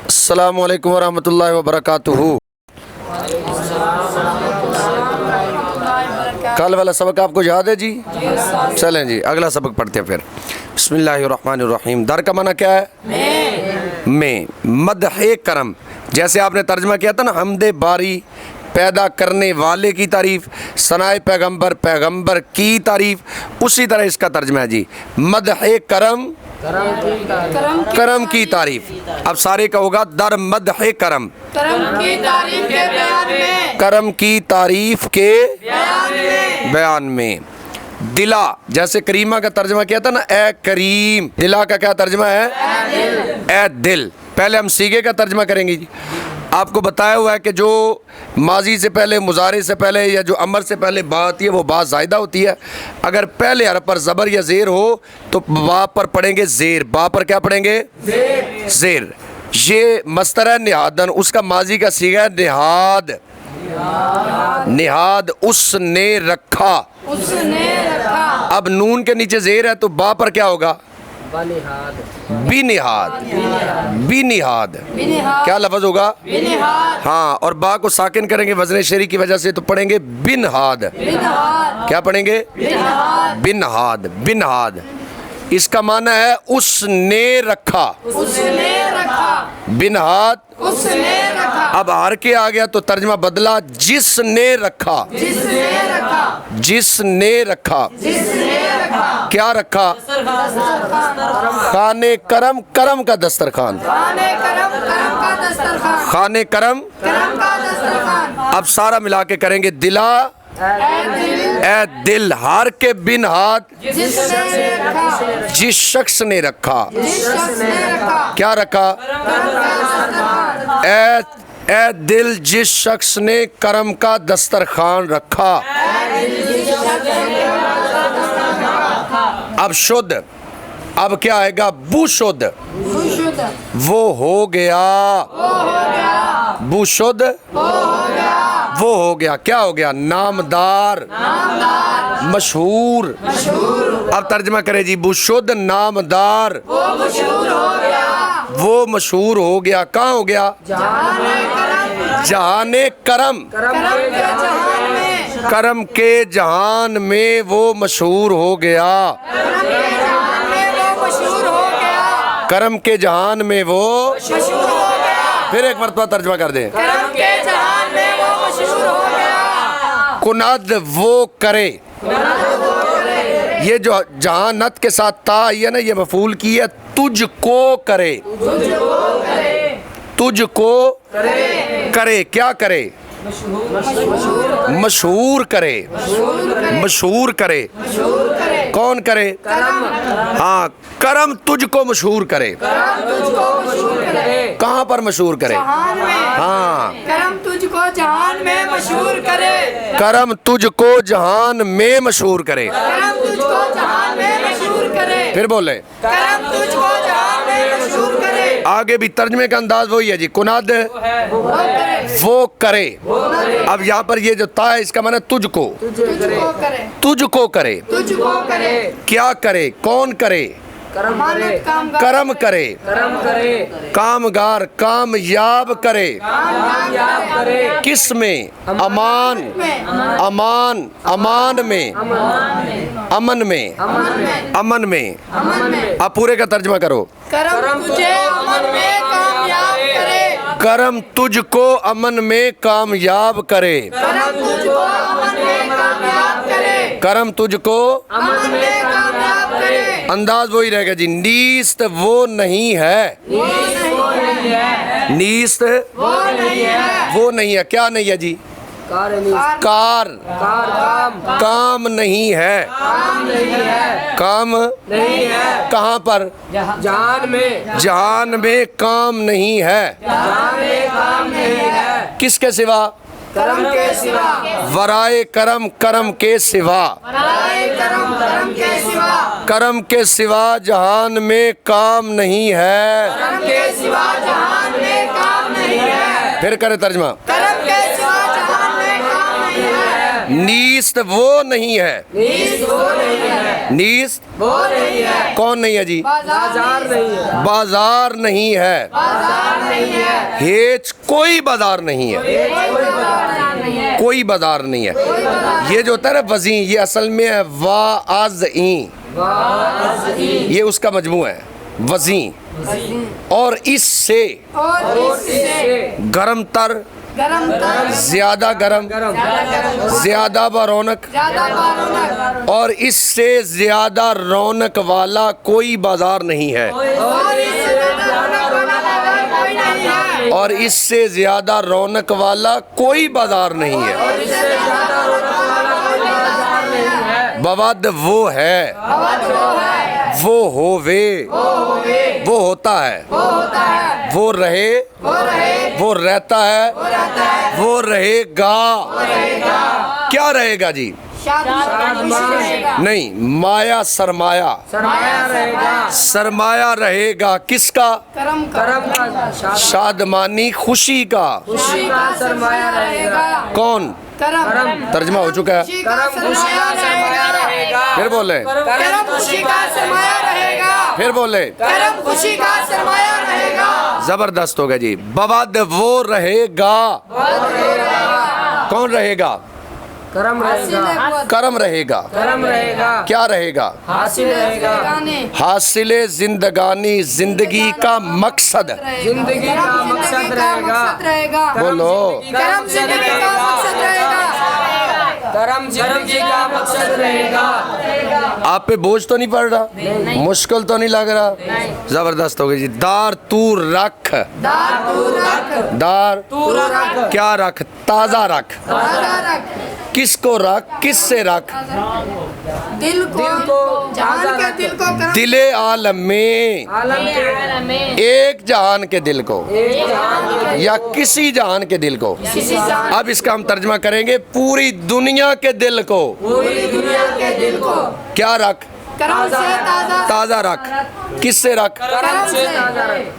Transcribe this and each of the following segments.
السلام علیکم ورحمۃ اللہ وبرکاتہ۔ کل والا سبق آپ کو یاد ہے جی؟ چلیں جی اگلا سبق پڑھتے ہیں پھر۔ بسم اللہ الرحمن الرحیم۔ در کا معنی کیا ہے؟ میں۔ مدح کرم، جیسے آپ نے ترجمہ کیا تھا نا، حمد باری پیدا کرنے والے کی تعریف، ثناء پیغمبر پیغمبر کی تعریف، اسی طرح اس کا ترجمہ ہے جی مدح کرم کرم کی تعریف۔ اب سارے کا ہوگا در مدح کرم، کرم کی تعریف کے بیان میں۔ دلا، جیسے کریمہ کا ترجمہ کیا تھا نا اے کریم، دلا کا کیا ترجمہ ہے؟ اے دل۔ پہلے ہم سیغے کا ترجمہ کریں گے جی۔ آپ کو بتایا ہوا ہے کہ جو ماضی سے پہلے، مضارع سے پہلے یا جو امر سے پہلے با آتی ہے وہ با زائدہ ہوتی ہے۔ اگر پہلے حرف پر زبر یا زیر ہو تو با پر پڑھیں گے زیر، با پر کیا پڑھیں گے؟ زیر۔ یہ مصدر ہے نہادن، اس کا ماضی کا صیغہ ہے نہاد۔ نہاد، اس نے رکھا۔ اب نون کے نیچے زیر ہے تو با پر کیا ہوگا؟ بنہاد۔ بنہاد کیا لفظ ہوگا؟ ہاں، اور با کو ساکن کریں گے وزن شری کی وجہ سے تو پڑھیں گے بنہاد۔ کیا پڑھیں گے؟ بنہاد۔ بنہاد اس کا معنی ہے اس نے رکھا۔ بنہاد اب ہر کے آ گیا تو ترجمہ بدلا، جس نے رکھا۔ جس نے رکھا کیا رکھا؟ خانے کرم، کرم کا دسترخوان۔ خانے کرم۔ اب سارا ملا کے کریں گے دلا اے دل، ہار کے بن ہاتھ جس شخص نے رکھا۔ کیا رکھا؟ اے دل جس شخص نے کرم کا دسترخوان رکھا۔ اب شد، اب کیا آئے گا؟ بو شد، وہ ہو گیا۔ بو شد وہ ہو گیا، کیا ہو گیا؟ نامدار، مشہور۔ اب ترجمہ کرے جی، بو شد نامدار، وہ مشہور ہو گیا۔ کہاں ہو گیا؟ جہان کرم۔ کرم کے جہان میں وہ مشہور ہو گیا۔ کرم کے جہان میں وہ، پھر ایک مرتبہ ترجمہ کر دیں۔ کند وہ کرے، یہ جو جہانت کے ساتھ تا آئی ہے نا، یہ مفعول کی ہے، تجھ کو کرے۔ تجھ کو کرے، کیا کرے؟ مشہور کرے۔ مشہور کرے، کون کرے؟ ہاں، کرم تجھ کو مشہور کرے۔ کہاں پر مشہور کرے؟ ہاں، کرم تجھ کو جہان میں مشہور کرے۔ کرم تجھ کو جہان میں مشہور کرے۔ کرم تجھ کو جہان میں مشہور کرے۔ پھر بولے، کرم تجھ کو جہان میں مشہور کرے۔ آگے بھی ترجمے کا انداز وہی ہے جی، کناد وہ کرے۔ اب یہاں پر یہ جو تا ہے اس کا معنی تجھ کو۔ تجھ کو کرے، تجھ کو کرے، تجھ کو کرے۔ کیا کرے؟ کون کرے؟ کرم کرے، کامگار، کامیاب کرے۔ کس میں؟ امان، امان، امان میں، امن میں، امن میں۔ اب پورے کا ترجمہ کرو۔ کرم تجھے امن میں کامیاب کرے۔ کرم تجھ کو امن میں کامیاب کرے۔ کرم تجھ کو امن میں کامیاب کرے۔ کرم تجھ کو، امن میں کامیاب کرے۔ انداز وہی رہے گا جی، نیست وہ نہیں ہے۔ نیست وہ نہیں ہے، کیا نہیں ہے جی؟ کار، کام نہیں ہے۔ کام کہاں پر؟ جہان میں کام نہیں ہے۔ کس کے سوا؟ کرم کے سوا۔ ورائے کرم، کرم کے سوا۔ کرم، کرم کے سوا۔ کرم کے سوا جہان میں کام نہیں ہے۔ کرم کے سوا جہان میں کام نہیں ہے۔ پھر کرے ترجمہ۔ کرم کے سوا جہان میں کام نہیں ہے۔ نیست وہ نہیں ہے. نیست کون نہیں ہے جی؟ بازار نہیں ہے. ہیچ کوئی بازار نہیں ہے. کوئی بازار نہیں ہے. یہ جو ہوتا ہے نا وزیں، یہ اصل میں ہے واعظیں، یہ اس کا مجموعہ ہے وزیں. اور اس سے گرم تر، زیادہ گرم، زیادہ برونق، اور اس سے زیادہ رونق والا کوئی بازار نہیں ہے. اور اس سے زیادہ رونق والا کوئی بازار نہیں ہے. بواد وہ ہے، وہ ہووے، وہ ہوتا ہے، وہ رہے، وہ رہتا ہے، وہ رہے گا. کیا رہے گا جی؟ نہیں، مایا سرمایہ. سرمایہ رہے گا کس کا؟ شادمانی خوشی کا. کون؟ ترجمہ ہو چکا ہے. پھر بولے، پھر بولے. زبردست ہوگا جی. بواد وہ رہے گا. کون رہے گا؟ کرم رہے گا. کیا رہے گا؟ حاصل زندگانی، زندگی کا مقصد. بولو. کرم زندگی کا مقصد رہے گا. آپ پہ بوجھ تو نہیں پڑ رہا؟ مشکل تو نہیں لگ رہا؟ زبردست ہوگی جی. دار تو رکھ. دار کیا رکھ؟ تازہ رکھ. کس کو رکھ؟ کس سے رکھ؟ دل کو، جہان کے دل کو. دل عالم میں، ایک جہان کے دل کو یا کسی جہان کے دل کو. اب اس کا ہم ترجمہ کریں گے پوری دنیا کے دل کو. کیا رکھ؟ تازہ رکھ. کس سے رکھ؟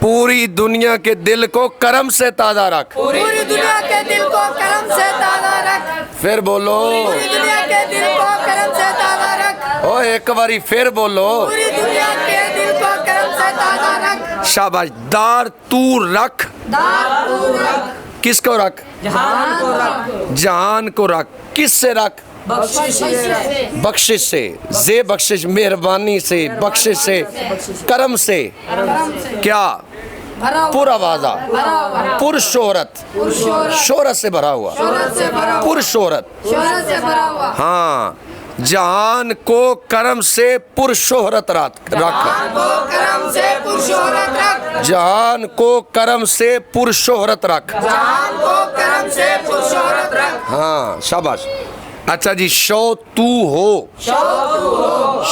پوری دنیا کے دل کو کرم سے تازہ رکھ. پوری دنیا کے دل کو کرم سے تازہ رکھ. پھر بولو. پوری دنیا کے دل کو کرم سے تازہ رکھ. او ایک باری پھر بولو. پوری دنیا کے دل کو کرم سے تازہ رکھ. شاباش. دار تو رکھ. دار تو رکھ. کس کو رکھ؟ جہان کو رکھ. جہان کو رکھ. کس سے رکھ؟ بخشش سے. بخشش سے. زے بخشش، مہربانی سے، بخشش سے، کرم سے. کیا؟ پر آوازہ، پر شہرت. شہرت سے بھرا ہوا. پر شہرت. ہاں. جہان کو کرم سے پر شہرت رکھ. جہان کو کرم سے پر شہرت رکھ. ہاں شاباش. اچھا جی. شو تو ہو.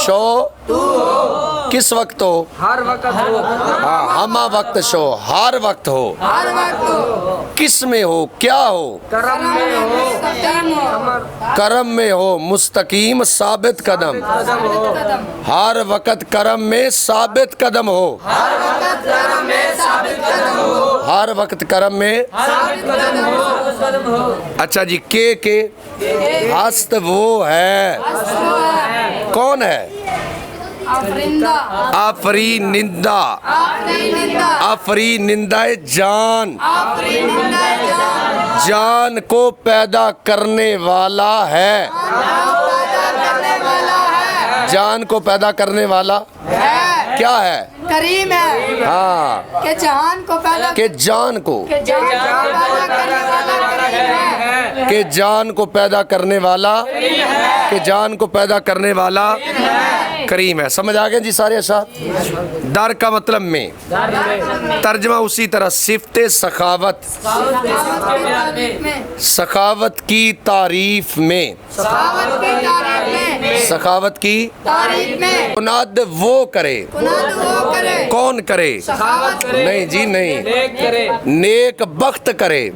شو کس وقت ہو؟ ہر وقت ہو. ہاں ہمہ وقت شو. ہر وقت ہو. ہر وقت ہو. کس میں ہو؟ کیا ہو؟ کرم میں ہو. کرم میں ہو. مستقیم ثابت قدم. ہر وقت کرم میں ثابت قدم ہو. ہر وقت کرم میں ثابت قدم ہو. ہر وقت کرم میں ثابت قدم ہو. اچھا جی. کے ہست وہ ہے. کون ہے؟ آفرینندہ. آفرینندہ جان. جان کو پیدا کرنے والا ہے. جان کو پیدا کرنے والا کیا ہے؟ کریم ہے. ہاں. کہ جہان کو پیدا، کہ جان کو، کہ جان کو پیدا کرنے والا کریم ہے. کہ جان کو پیدا کرنے والا کریم ہے. سمجھ آ گئے جی سارے اشعار؟ در کا مطلب میں ترجمہ اسی طرح صفت سخاوت. سخاوت کی تعریف میں. سخاوت کی تعریف میں. کناد وہ کرے. وہ کرے. کون کرے؟ نہیں جی نہیں. نیک بخت کرے.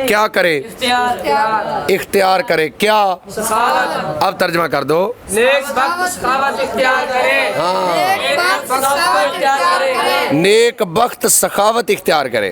کیا کرے؟ اختیار کرے. کیا؟ اب ترجمہ کر دو. نیک بخت سخاوت اختیار کرے.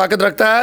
طاقت رکھتا ہے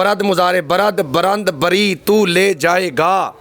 برد مزارے برد برند بری تو لے جائے گا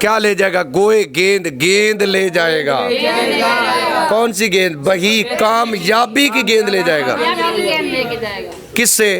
کیا لے جائے گا گوئے گیند گیند لے جائے گا کون سی گیند بہی کامیابی کی گیند لے جائے گا لے کے جائے گا کس سے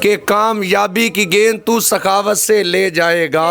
کہ کامیابی کی گیند تو سخاوت سے لے جائے گا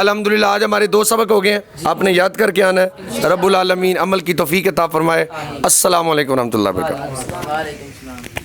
الحمدللہ آج ہمارے 2 سبق ہو گئے ہیں آپ نے یاد کر کے آنا ہے رب العالمین عمل کی توفیق عطا فرمائے السلام علیکم ورحمۃ اللہ وبرکاتہ